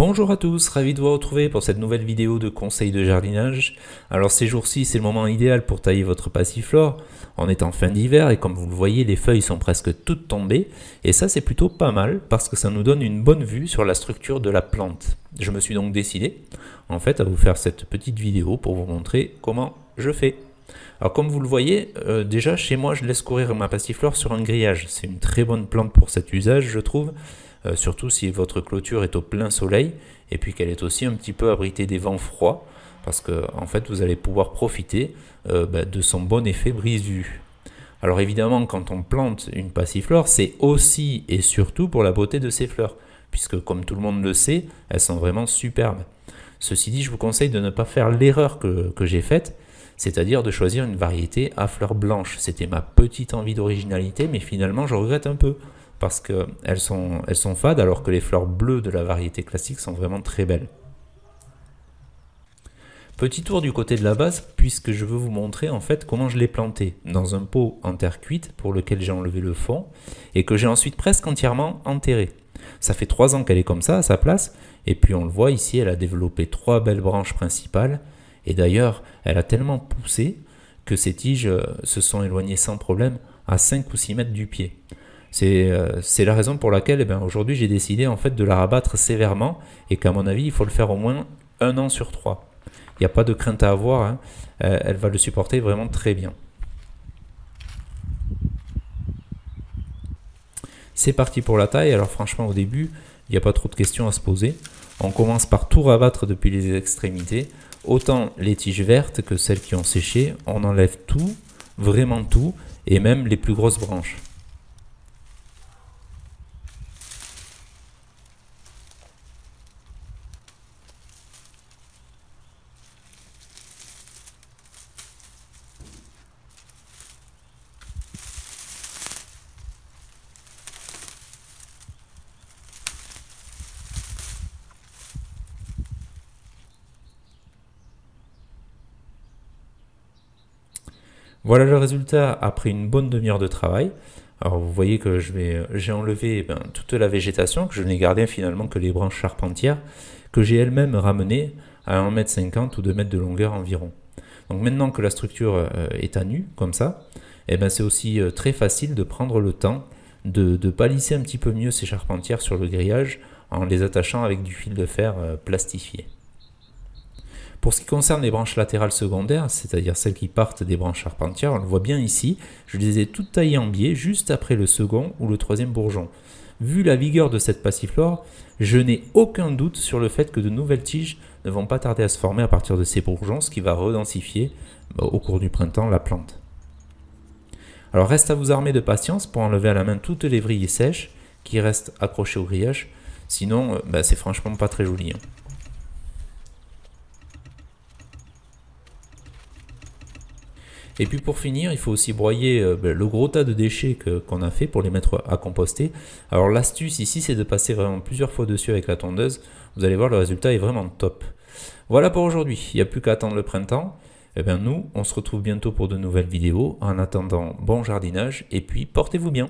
Bonjour à tous, ravi de vous retrouver pour cette nouvelle vidéo de conseils de jardinage. Alors ces jours-ci, c'est le moment idéal pour tailler votre passiflore. On est en fin d'hiver et comme vous le voyez, les feuilles sont presque toutes tombées. Et ça, c'est plutôt pas mal parce que ça nous donne une bonne vue sur la structure de la plante. Je me suis donc décidé, en fait, à vous faire cette petite vidéo pour vous montrer comment je fais. Alors comme vous le voyez, déjà chez moi, je laisse courir ma passiflore sur un grillage. C'est une très bonne plante pour cet usage, je trouve. Surtout si votre clôture est au plein soleil et puis qu'elle est aussi un petit peu abritée des vents froids parce que en fait vous allez pouvoir profiter de son bon effet brise-vue. Alors évidemment quand on plante une passiflore c'est aussi et surtout pour la beauté de ses fleurs puisque comme tout le monde le sait elles sont vraiment superbes. Ceci dit je vous conseille de ne pas faire l'erreur que j'ai faite, c'est-à-dire de choisir une variété à fleurs blanches. C'était ma petite envie d'originalité mais finalement je regrette un peu parce qu'elles sont fades alors que les fleurs bleues de la variété classique sont vraiment très belles. Petit tour du côté de la base puisque je veux vous montrer en fait comment je l'ai plantée dans un pot en terre cuite pour lequel j'ai enlevé le fond et que j'ai ensuite presque entièrement enterré. Ça fait 3 ans qu'elle est comme ça à sa place et puis on le voit ici elle a développé 3 belles branches principales et d'ailleurs elle a tellement poussé que ses tiges se sont éloignées sans problème à 5 ou 6 mètres du pied. C'est la raison pour laquelle aujourd'hui j'ai décidé en fait de la rabattre sévèrement et qu'à mon avis il faut le faire au moins 1 an sur 3. Il n'y a pas de crainte à avoir, hein. Elle va le supporter vraiment très bien. C'est parti pour la taille. Alors franchement au début il n'y a pas trop de questions à se poser. On commence par tout rabattre depuis les extrémités, autant les tiges vertes que celles qui ont séché. On enlève tout, vraiment tout, et même les plus grosses branches. Voilà le résultat après une bonne demi-heure de travail. Alors vous voyez que j'ai enlevé toute la végétation, que je n'ai gardé finalement que les branches charpentières, que j'ai elles-mêmes ramenées à 1,50 m ou 2 mètres de longueur environ. Donc maintenant que la structure est à nu, comme ça, c'est aussi très facile de prendre le temps de palisser un petit peu mieux ces charpentières sur le grillage en les attachant avec du fil de fer plastifié. Pour ce qui concerne les branches latérales secondaires, c'est-à-dire celles qui partent des branches charpentières, on le voit bien ici, je les ai toutes taillées en biais juste après le second ou le troisième bourgeon. Vu la vigueur de cette passiflore, je n'ai aucun doute sur le fait que de nouvelles tiges ne vont pas tarder à se former à partir de ces bourgeons, ce qui va redensifier au cours du printemps la plante. Alors reste à vous armer de patience pour enlever à la main toutes les vrilles sèches qui restent accrochées au grillage, sinon c'est franchement pas très joli. Et puis pour finir, il faut aussi broyer le gros tas de déchets qu'on a fait pour les mettre à composter. Alors l'astuce ici, c'est de passer vraiment plusieurs fois dessus avec la tondeuse. Vous allez voir, le résultat est vraiment top. Voilà pour aujourd'hui, il n'y a plus qu'à attendre le printemps. Nous, on se retrouve bientôt pour de nouvelles vidéos. En attendant, bon jardinage et puis portez-vous bien.